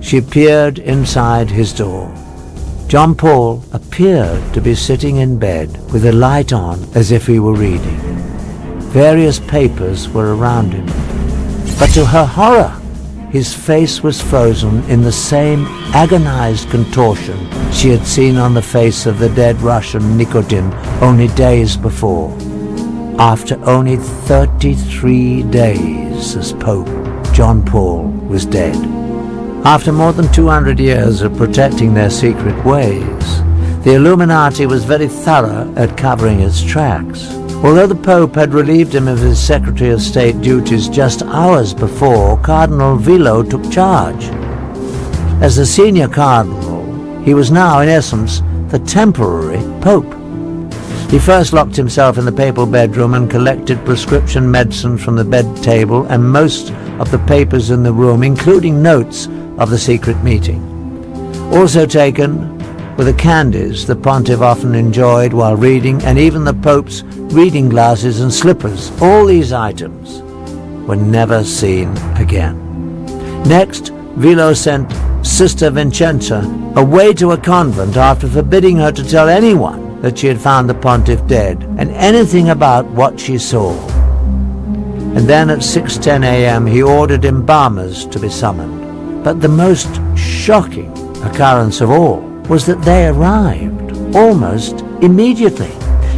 She peered inside his door. John Paul appeared to be sitting in bed with a light on as if he were reading. Various papers were around him. But to her horror, his face was frozen in the same agonized contortion she had seen on the face of the dead Russian Nikodym only days before. After only 33 days as Pope, John Paul was dead. After more than 200 years of protecting their secret ways, the Illuminati was very thorough at covering its tracks. Although the Pope had relieved him of his Secretary of State duties just hours before, Cardinal Vilo took charge. As the senior cardinal, he was now, in essence, the temporary Pope. He first locked himself in the papal bedroom and collected prescription medicine from the bed table and most of the papers in the room, including notes of the secret meeting. Also taken were the candies the pontiff often enjoyed while reading, and even the Pope's reading glasses and slippers. All these items were never seen again. Next, Vilo sent Sister Vincenza away to a convent after forbidding her to tell anyone that she had found the pontiff dead and anything about what she saw. And then at 6:10 a.m. he ordered embalmers to be summoned. But the most shocking occurrence of all was that they arrived almost immediately.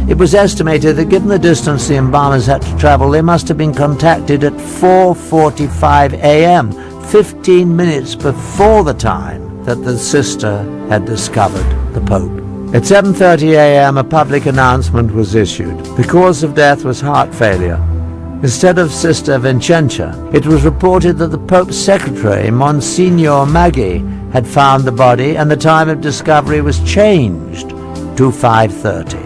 It was estimated that given the distance the embalmers had to travel, they must have been contacted at 4:45 a.m., 15 minutes before the time that the sister had discovered the Pope. At 7:30 a.m. a public announcement was issued. The cause of death was heart failure. Instead of Sister Vincenza, it was reported that the Pope's secretary, Monsignor Maggi, had found the body, and the time of discovery was changed to 5:30.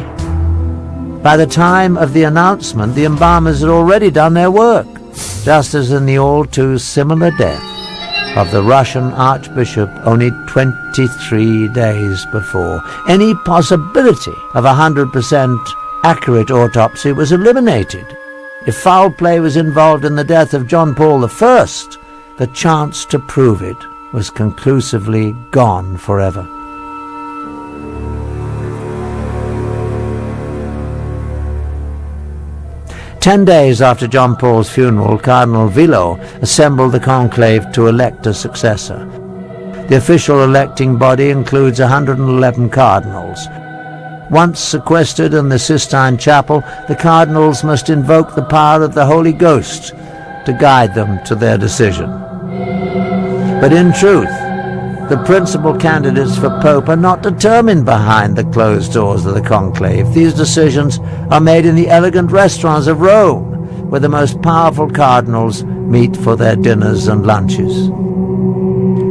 By the time of the announcement, the embalmers had already done their work, just as in the all-too similar death of the Russian Archbishop only 23 days before. Any possibility of 100% accurate autopsy was eliminated. If foul play was involved in the death of John Paul I, the chance to prove it was conclusively gone forever. Ten days after John Paul's funeral, Cardinal Vilo assembled the conclave to elect a successor. The official electing body includes 111 cardinals. Once sequestered in the Sistine Chapel, the cardinals must invoke the power of the Holy Ghost to guide them to their decision. But in truth, the principal candidates for Pope are not determined behind the closed doors of the conclave. These decisions are made in the elegant restaurants of Rome, where the most powerful cardinals meet for their dinners and lunches.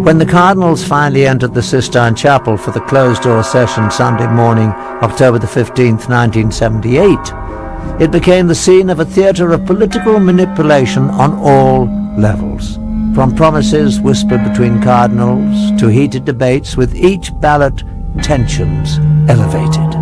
When the cardinals finally entered the Sistine Chapel for the closed-door session Sunday morning, October the 15th, 1978, it became the scene of a theatre of political manipulation on all levels, from promises whispered between cardinals to heated debates, with each ballot tensions elevated.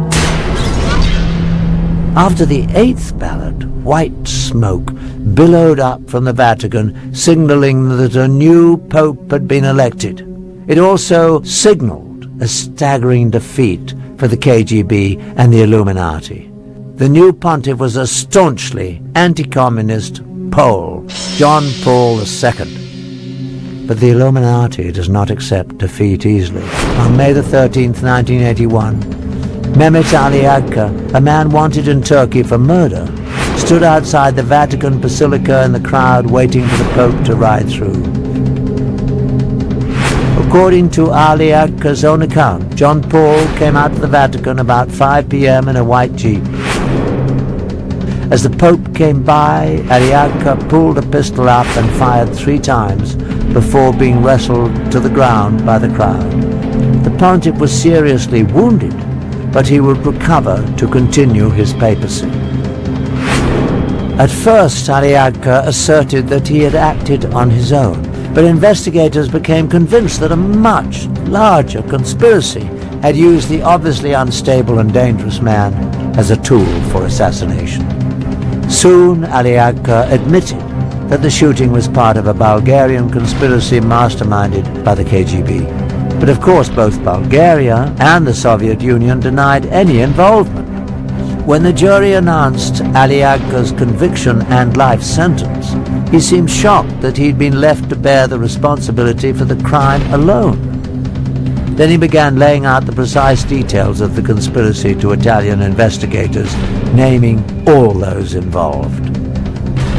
After the 8th ballot, white smoke billowed up from the Vatican, signaling that a new pope had been elected. It also signaled a staggering defeat for the KGB and the Illuminati. The new pontiff was a staunchly anti-communist Pole, John Paul II. But the Illuminati does not accept defeat easily. On May the 13th, 1981, Mehmet Ali Agca, a man wanted in Turkey for murder, stood outside the Vatican Basilica in the crowd waiting for the Pope to ride through. According to Ali Agca's own account, John Paul came out of the Vatican about 5 p.m. in a white Jeep. As the Pope came by, Ali Agca pulled a pistol up and fired 3 times before being wrestled to the ground by the crowd. The pontiff was seriously wounded, but he would recover to continue his papacy. At first, Ali Agca asserted that he had acted on his own, but investigators became convinced that a much larger conspiracy had used the obviously unstable and dangerous man as a tool for assassination. Soon, Ali Agca admitted that the shooting was part of a Bulgarian conspiracy masterminded by the KGB. But of course, both Bulgaria and the Soviet Union denied any involvement. When the jury announced Ali Agca's conviction and life sentence, he seemed shocked that he'd been left to bear the responsibility for the crime alone. Then he began laying out the precise details of the conspiracy to Italian investigators, naming all those involved.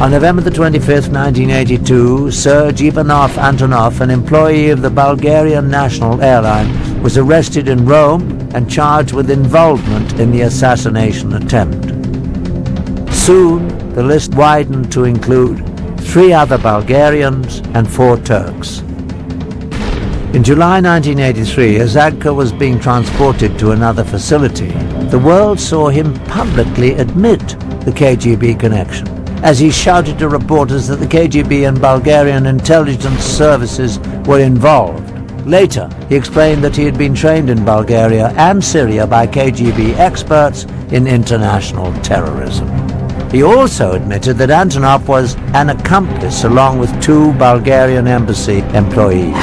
On November the 25th, 1982, Serge Ivanov Antonov, an employee of the Bulgarian National Airline, was arrested in Rome and charged with involvement in the assassination attempt. Soon, the list widened to include 3 other Bulgarians and 4 Turks. In July 1983, as Agca was being transported to another facility, the world saw him publicly admit the KGB connection, as he shouted to reporters that the KGB and Bulgarian intelligence services were involved. Later, he explained that he had been trained in Bulgaria and Syria by KGB experts in international terrorism. He also admitted that Antonov was an accomplice along with 2 Bulgarian embassy employees.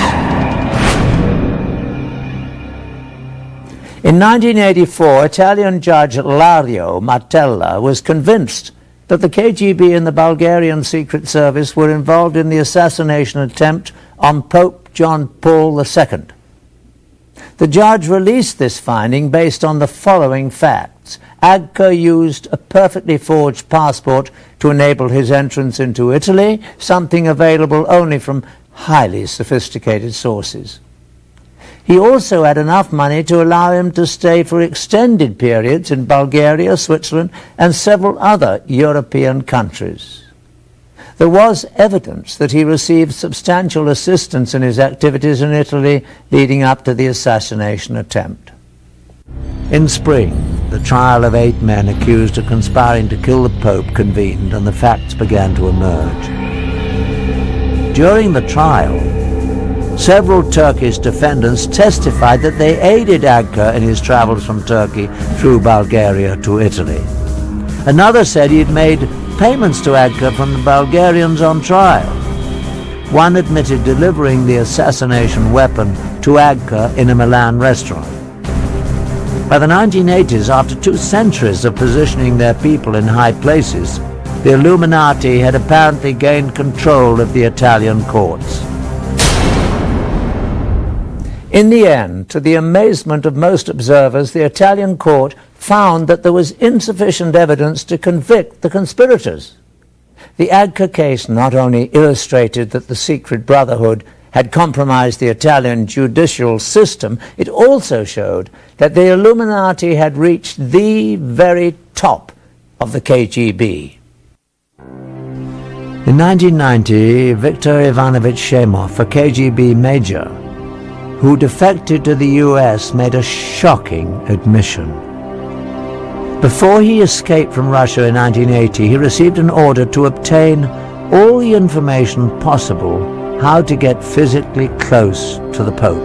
In 1984, Italian judge Lario Martella was convinced that the KGB and the Bulgarian Secret Service were involved in the assassination attempt on Pope John Paul II. The judge released this finding based on the following facts. Agca used a perfectly forged passport to enable his entrance into Italy, something available only from highly sophisticated sources. He also had enough money to allow him to stay for extended periods in Bulgaria, Switzerland, and several other European countries. There was evidence that he received substantial assistance in his activities in Italy leading up to the assassination attempt. In spring, the trial of 8 men accused of conspiring to kill the Pope convened, and the facts began to emerge. During the trial, several Turkish defendants testified that they aided Agca in his travels from Turkey through Bulgaria to Italy. Another said he had made payments to Agca from the Bulgarians on trial. One admitted delivering the assassination weapon to Agca in a Milan restaurant. By the 1980s, after 2 centuries of positioning their people in high places, the Illuminati had apparently gained control of the Italian courts. In the end, to the amazement of most observers, the Italian court found that there was insufficient evidence to convict the conspirators. The Agca case not only illustrated that the secret brotherhood had compromised the Italian judicial system, it also showed that the Illuminati had reached the very top of the KGB. In 1990, Viktor Ivanovich Shemov, a KGB major who defected to the US, made a shocking admission. Before he escaped from Russia in 1980, he received an order to obtain all the information possible how to get physically close to the Pope.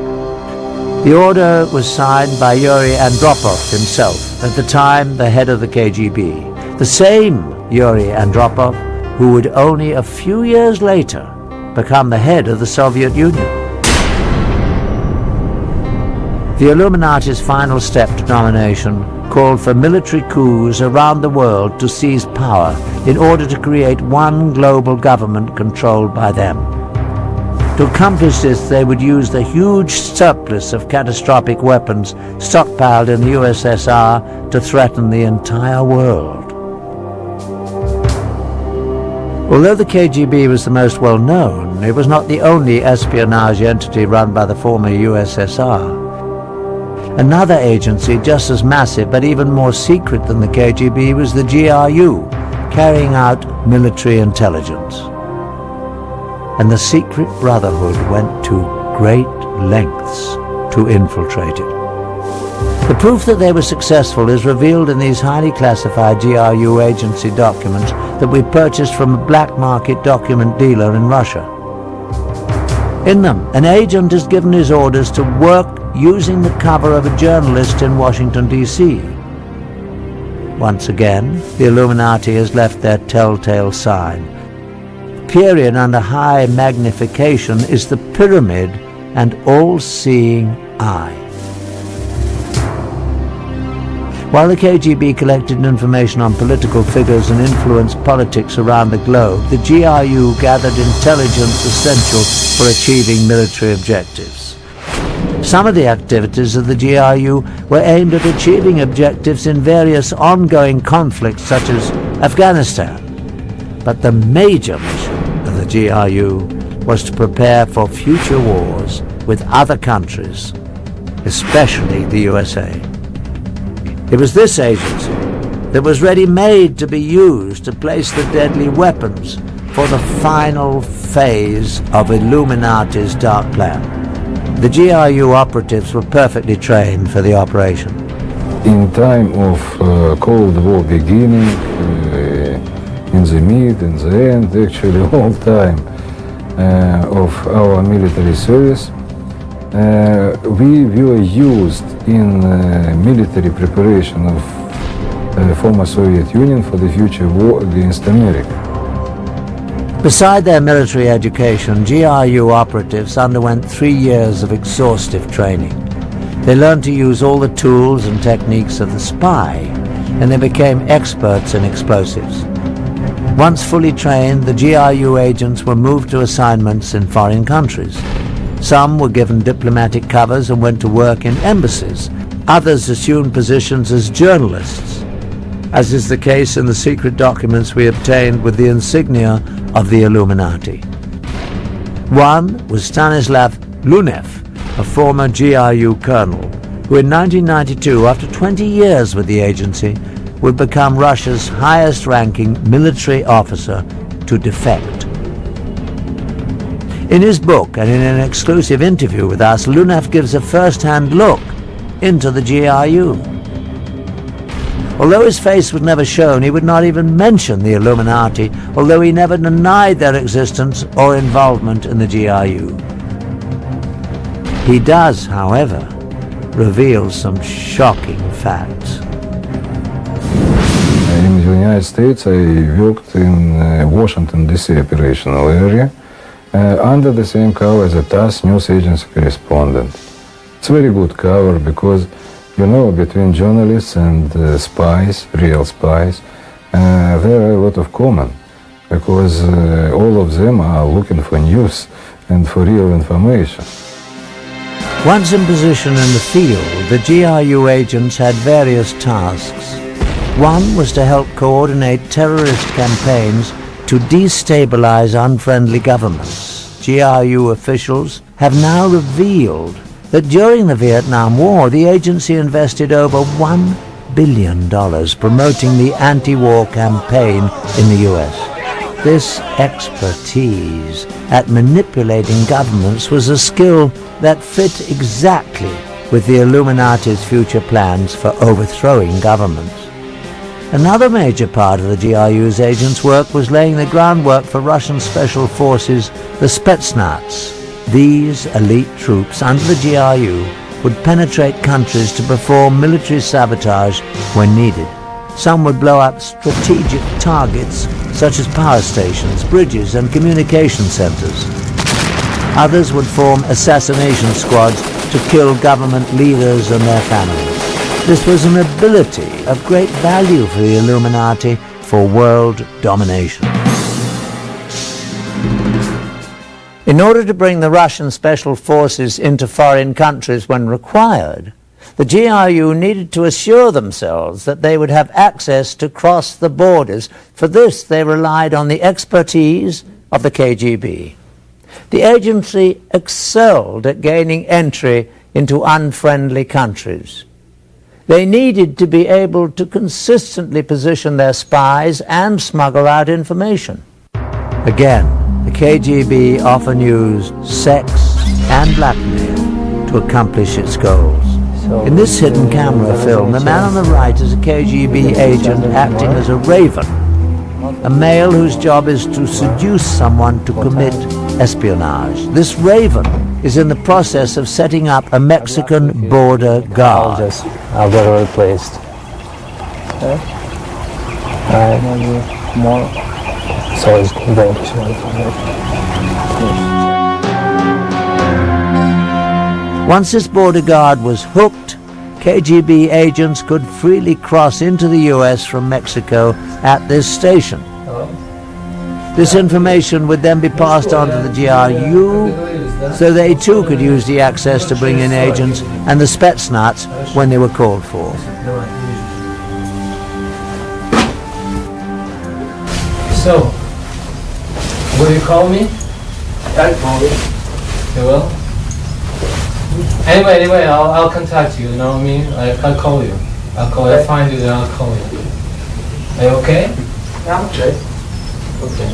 The order was signed by Yuri Andropov himself, at the time the head of the KGB, the same Yuri Andropov who would only a few years later become the head of the Soviet Union. The Illuminati's final step to domination called for military coups around the world to seize power in order to create one global government controlled by them. To accomplish this, they would use the huge surplus of catastrophic weapons stockpiled in the USSR to threaten the entire world. Although the KGB was the most well-known, it was not the only espionage entity run by the former USSR. Another agency just as massive but even more secret than the KGB was the GRU, carrying out military intelligence. And the secret brotherhood went to great lengths to infiltrate it. The proof that they were successful is revealed in these highly classified GRU agency documents that we purchased from a black market document dealer in Russia. In them, an agent is given his orders to work using the cover of a journalist in Washington, D.C. Once again, the Illuminati has left their telltale sign. The period under high magnification is the pyramid and all-seeing eye. While the KGB collected information on political figures and influenced politics around the globe, the GRU gathered intelligence essential for achieving military objectives. Some of the activities of the GRU were aimed at achieving objectives in various ongoing conflicts such as Afghanistan. But the major mission of the GRU was to prepare for future wars with other countries, especially the USA. It was this agency that was ready-made to be used to place the deadly weapons for the final phase of Illuminati's dark plan. The GRU operatives were perfectly trained for the operation. In time of Cold War beginning, in the mid, in the end, actually all time of our military service, we were used in military preparation of former Soviet Union for the future war against America. Beside their military education, GRU operatives underwent 3 years of exhaustive training. They learned to use all the tools and techniques of the spy, and they became experts in explosives. Once fully trained, the GRU agents were moved to assignments in foreign countries. Some were given diplomatic covers and went to work in embassies. Others assumed positions as journalists, as is the case in the secret documents we obtained with the insignia of the Illuminati. One was Stanislav Lunev, a former GRU colonel, who in 1992, after 20 years with the agency, would become Russia's highest-ranking military officer to defect. In his book and in an exclusive interview with us, Lunev gives a first-hand look into the GRU. Although his face was never shown, he would not even mention the Illuminati, although he never denied their existence or involvement in the GRU. He does, however, reveal some shocking facts. In the United States, I worked in Washington, D.C. operational area under the same cover as a TASS news agency correspondent. It's a very good cover because, you know, between journalists and spies, real spies, there are a lot of common because all of them are looking for news and for real information. Once in position in the field, the GRU agents had various tasks. One was to help coordinate terrorist campaigns to destabilize unfriendly governments. GRU officials have now revealed that during the Vietnam War, the agency invested over $1 billion promoting the anti-war campaign in the US. This expertise at manipulating governments was a skill that fit exactly with the Illuminati's future plans for overthrowing governments. Another major part of the GRU's agents' work was laying the groundwork for Russian special forces, the Spetsnaz. These elite troops under the GRU would penetrate countries to perform military sabotage when needed. Some would blow up strategic targets such as power stations, bridges and communication centers. Others would form assassination squads to kill government leaders and their families. This was an ability of great value for the Illuminati for world domination. In order to bring the Russian special forces into foreign countries when required, the GRU needed to assure themselves that they would have access to cross the borders. For this, they relied on the expertise of the KGB. The agency excelled at gaining entry into unfriendly countries. They needed to be able to consistently position their spies and smuggle out information. Again, the KGB often used sex and blackmail to accomplish its goals. In this hidden camera film, the man on the right is a KGB agent acting as a raven, a male whose job is to seduce someone to commit espionage. This raven is in the process of setting up a Mexican border guard. I'll get it replaced. More. So it's going to Once this border guard was hooked, KGB agents could freely cross into the US from Mexico at this station. This information would then be passed on to the GRU, so they too could use the access to bring in agents and the Spetsnaz when they were called for. So, will you call me? I'll call you. You will? Anyway, I'll contact you, you know what I mean? I'll call you. I'll find you, then I'll call you. Are you okay? Yeah, I'm okay. Okay.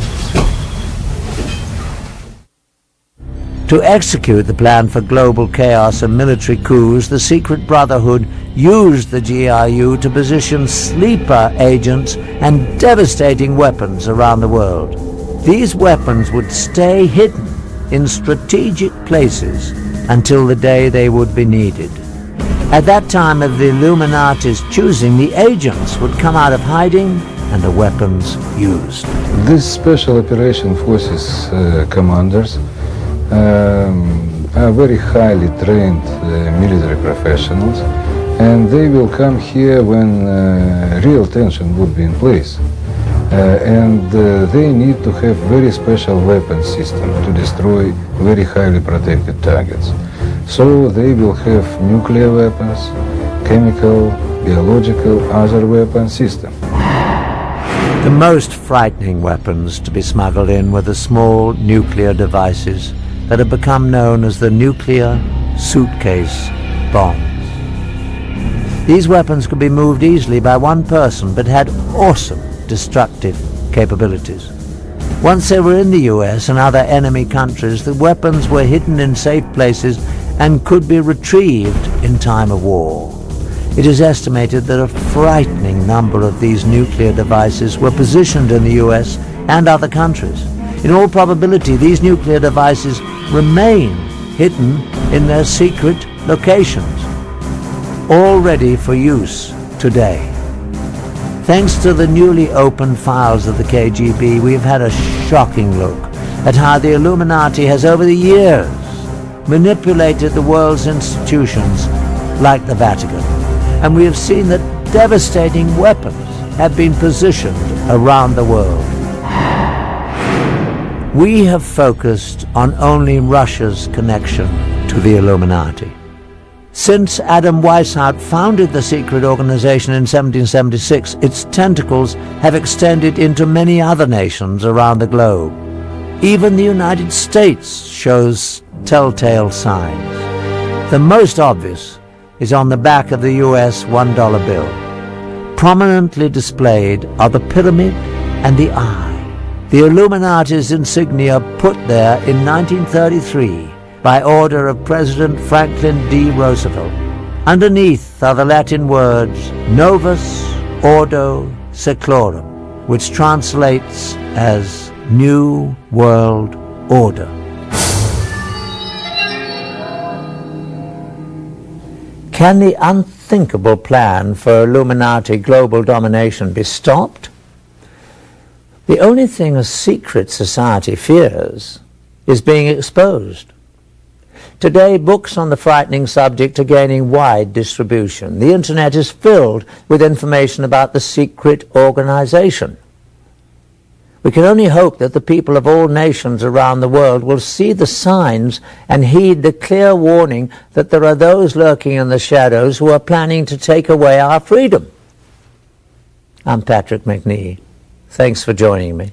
To execute the plan for global chaos and military coups, the secret brotherhood used the GRU to position sleeper agents and devastating weapons around the world. These weapons would stay hidden in strategic places until the day they would be needed. At that time of the Illuminati's choosing, the agents would come out of hiding and the weapons used. These special operation forces commanders are very highly trained military professionals, and they will come here when real tension would be in place. And they need to have very special weapon system to destroy very highly protected targets. So they will have nuclear weapons, chemical, biological, other weapon system. The most frightening weapons to be smuggled in were the small nuclear devices that have become known as the nuclear suitcase bombs. These weapons could be moved easily by one person, but had awesome destructive capabilities. Once they were in the US and other enemy countries, the weapons were hidden in safe places and could be retrieved in time of war. It is estimated that a frightening number of these nuclear devices were positioned in the US and other countries. In all probability, these nuclear devices remain hidden in their secret locations, all ready for use today. Thanks to the newly opened files of the KGB, we've had a shocking look at how the Illuminati has over the years manipulated the world's institutions like the Vatican. And we have seen that devastating weapons have been positioned around the world. We have focused on only Russia's connection to the Illuminati. Since Adam Weishaupt founded the secret organization in 1776, its tentacles have extended into many other nations around the globe. Even the United States shows telltale signs. The most obvious is on the back of the US $1 bill. Prominently displayed are the pyramid and the eye, the Illuminati's insignia put there in 1933 by order of President Franklin D. Roosevelt. Underneath are the Latin words Novus Ordo Seclorum, which translates as New World Order. Can the unthinkable plan for Illuminati global domination be stopped? The only thing a secret society fears is being exposed. Today, books on the frightening subject are gaining wide distribution. The internet is filled with information about the secret organization. We can only hope that the people of all nations around the world will see the signs and heed the clear warning that there are those lurking in the shadows who are planning to take away our freedom. I'm Patrick McNee. Thanks for joining me.